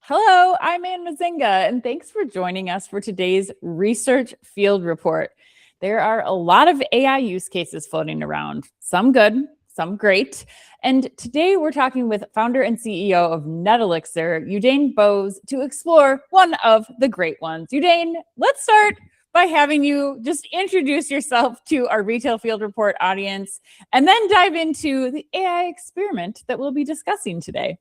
Hello, I'm Ann Mezzenga, and thanks for joining us for today's Research Field Report. There are a lot of AI use cases floating around, some good, some great. And today we're talking with founder and CEO of NetElixir, Udayan Bose, to explore one of the great ones. Udayan, let's start by having you just introduce yourself to our Retail Field Report audience, and then dive into the AI experiment that we'll be discussing today.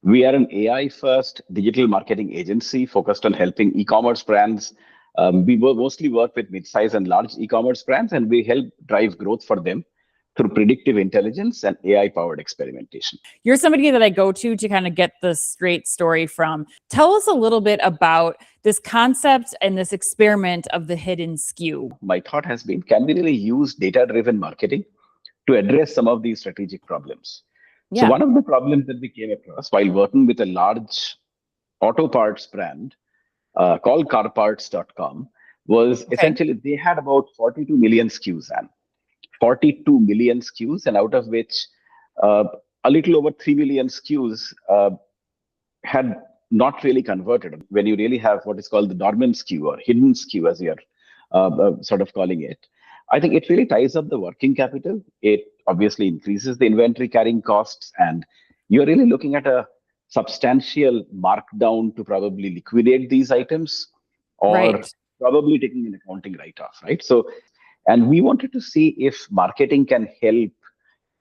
We are an AI-first digital marketing agency focused on helping e-commerce brands. We mostly work with mid-size and large e-commerce brands, and we help drive growth for them through predictive intelligence and AI-powered experimentation. You're somebody that I go to kind of get the straight story from. Tell us a little bit about this concept and this experiment of the hidden SKU. My thought has been, can we really use data-driven marketing to address some of these strategic problems? So one of the problems that we came across while working with a large auto parts brand called carparts.com was essentially they had about 42 million SKUs, and 42 million SKUs, and out of which a little over 3 million SKUs had not really converted. When you really have what is called the dormant SKU or hidden SKU, as you're sort of calling it, I think it really ties up the working capital. It obviously increases the inventory carrying costs, and you're really looking at a substantial markdown to probably liquidate these items or probably taking an accounting write-off, right? So, and we wanted to see if marketing can help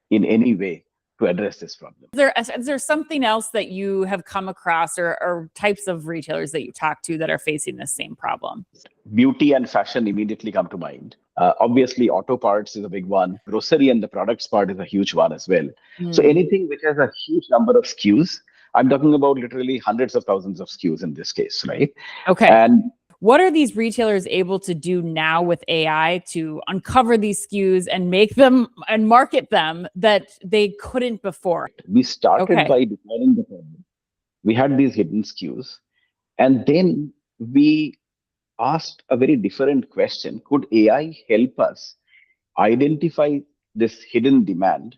in any way to address this problem. Is there something else that you have come across or types of retailers that you talk to that are facing the same problem? Beauty and fashion immediately come to mind. Obviously, auto parts is a big one. Grocery and the products part is a huge one as well. So anything which has a huge number of SKUs, I'm talking about literally hundreds of thousands of SKUs in this case, right? Okay. And what are these retailers able to do now with AI to uncover these SKUs and make them and market them that they couldn't before? We started by defining the problem. We had these hidden SKUs, and then we asked a very different question. Could AI help us identify this hidden demand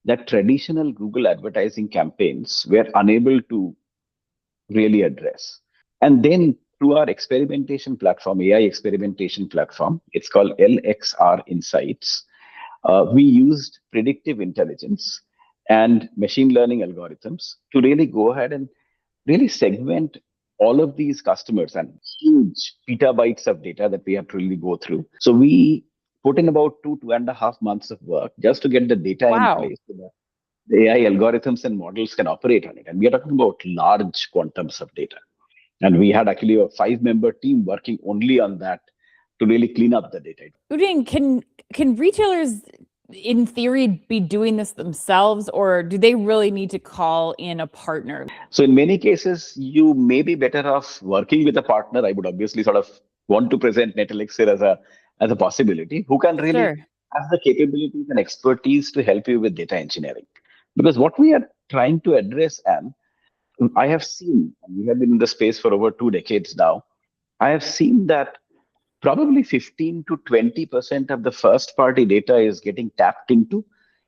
that traditional Google advertising campaigns were unable to really address? And then through our experimentation platform, AI experimentation platform, it's called LXR Insights, we used predictive intelligence and machine learning algorithms to really go ahead and really segment all of these customers and huge petabytes of data that we have to really go through. So we put in about 2.5 months of work just to get the data in place so that the AI algorithms and models can operate on it. And we are talking about large quantums of data. And we had actually a 5-member team working only on that to really clean up the data. Udayan, can retailers in theory be doing this themselves, or do they really need to call in a partner? So in many cases, you may be better off working with a partner. I would obviously sort of want to present NetElixir as a possibility who can really have the capabilities and expertise to help you with data engineering. Because what we are trying to address, and I have seen, and we have been in the space for over 2 decades now, I have seen that probably 15 to 20% of the first party data is getting tapped into.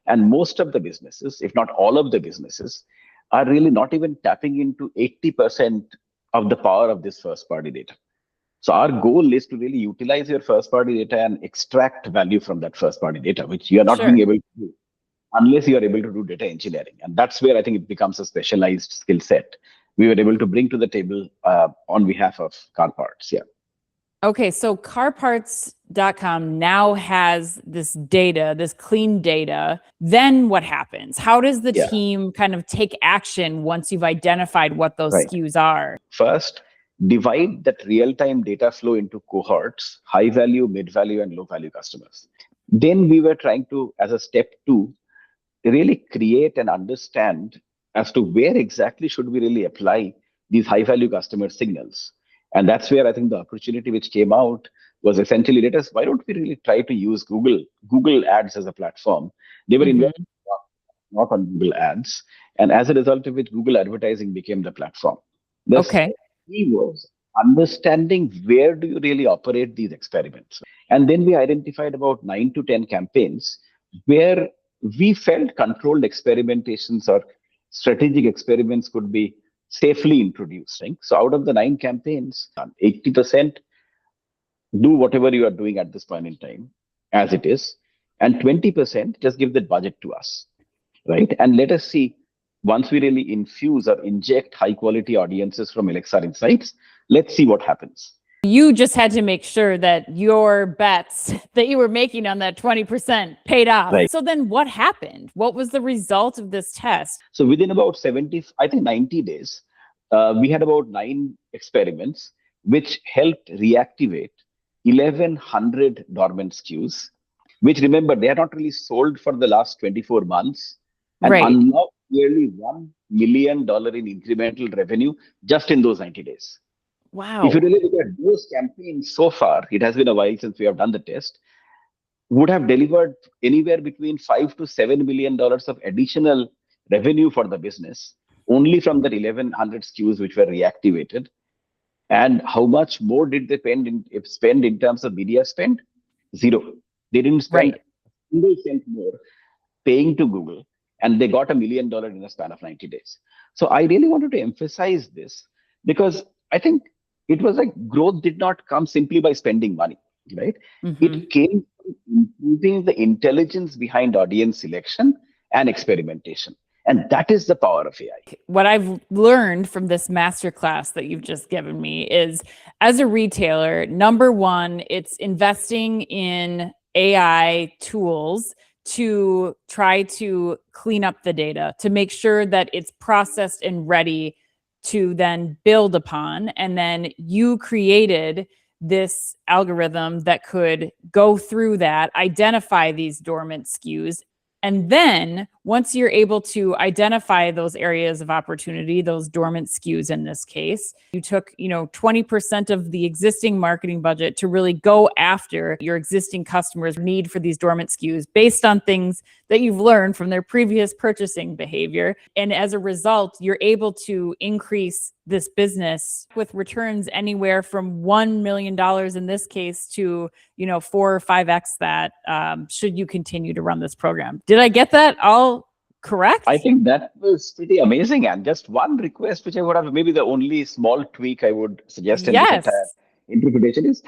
And most of the businesses, if not all of the businesses, are really not even tapping into 80% of the power of this first party data. So our goal is to really utilize your first party data and extract value from that first party data, which you are not being able to do unless you are able to do data engineering. And that's where I think it becomes a specialized skill set we were able to bring to the table on behalf of Car Parts. Yeah. Okay, so carparts.com now has this data, this clean data. Then what happens? How does the team kind of take action once you've identified what those SKUs are? First, divide that real-time data flow into cohorts, high value, mid value, and low value customers. Then we were trying to, as a step 2, really create and understand as to where exactly should we really apply these high value customer signals. And that's where I think the opportunity which came out was essentially, why don't we really try to use Google Ads as a platform? They were investing not on Google Ads. And as a result of which, Google advertising became the platform. The key was understanding where do you really operate these experiments. And then we identified about 9 to 10 campaigns where we felt controlled experimentations or strategic experiments could be safely introduced. Right? So out of the 9 campaigns, 80% do whatever you are doing at this point in time as it is, and 20% just give that budget to us, right? And let us see, once we really infuse or inject high quality audiences from Elixir Insights, let's see what happens. You just had to make sure that your bets that you were making on that 20% paid off. Right. So then what happened? What was the result of this test? So within about 90 days, we had about 9 experiments, which helped reactivate 1,100 dormant SKUs, which, remember, they are not really sold for the last 24 months, and Right. unlocked nearly $1 million in incremental revenue just in those 90 days. Wow. If you really look at those campaigns so far, it has been a while since we have done the test, would have delivered anywhere between $5 to $7 million of additional revenue for the business, only from that 1,100 SKUs which were reactivated. And how much more did they spend in terms of media spend? Zero. They didn't spend a single cent more paying to Google, and they got $1 million in a span of 90 days. So I really wanted to emphasize this, because I think it was like growth did not come simply by spending money, right? Mm-hmm. It came from improving the intelligence behind audience selection and experimentation. And that is the power of AI. What I've learned from this masterclass that you've just given me is, as a retailer, number one, it's investing in AI tools to try to clean up the data, to make sure that it's processed and ready to then build upon. And then you created this algorithm that could go through that, identify these dormant SKUs. And then once you're able to identify those areas of opportunity, those dormant SKUs in this case, you took, 20% of the existing marketing budget to really go after your existing customers' need for these dormant SKUs based on things that you've learned from their previous purchasing behavior. And as a result, you're able to increase this business with returns anywhere from $1 million in this case to 4 or 5x that, should you continue to run this program. Did I get that all correct? I think that was pretty amazing. And just one request, which I would have, maybe the only small tweak I would suggest in this entire interpretation is,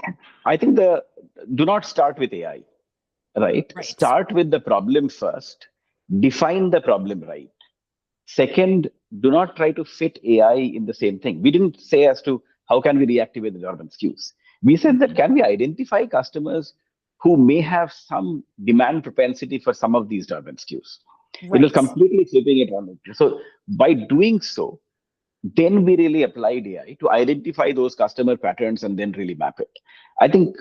I think do not start with AI, right? Start with the problem first, define the problem right. Second, do not try to fit AI in the same thing. We didn't say as to how can we reactivate the dormant SKUs. We said that can we identify customers who may have some demand propensity for some of these dormant SKUs. It was completely flipping it on. So by doing so, then we really applied AI to identify those customer patterns and then really map it. I think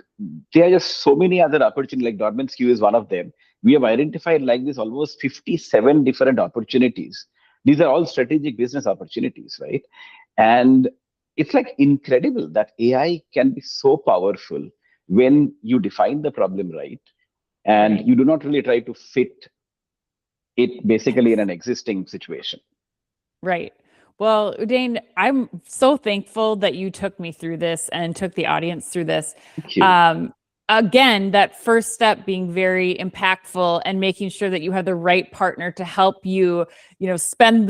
there are just so many other opportunities, like dormant SKU is one of them. We have identified like this almost 57 different opportunities. These are all strategic business opportunities, right? And it's like incredible that AI can be so powerful when you define the problem right, and you do not really try to fit it basically in an existing situation. Right. Well, Udayan, I'm so thankful that you took me through this and took the audience through this. Thank you. Again, that first step being very impactful and making sure that you have the right partner to help you, spend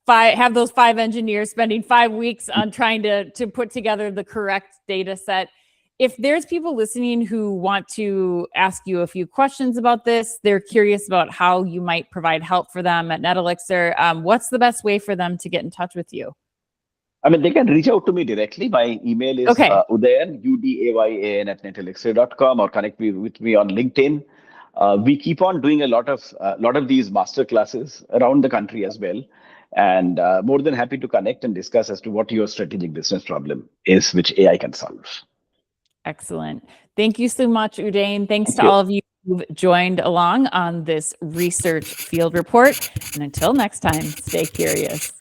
have those 5 engineers spending 5 weeks on trying to put together the correct data set. If there's people listening who want to ask you a few questions about this, they're curious about how you might provide help for them at NetElixir, what's the best way for them to get in touch with you? I mean, they can reach out to me directly. My email is Udayan, Udayan at NetElixir.com, or connect with me on LinkedIn. We keep on doing a lot of these master classes around the country as well. And more than happy to connect and discuss as to what your strategic business problem is, which AI can solve. Excellent. Thank you so much, Udayan. Thanks to all of you who've joined along on this research field report. And until next time, stay curious.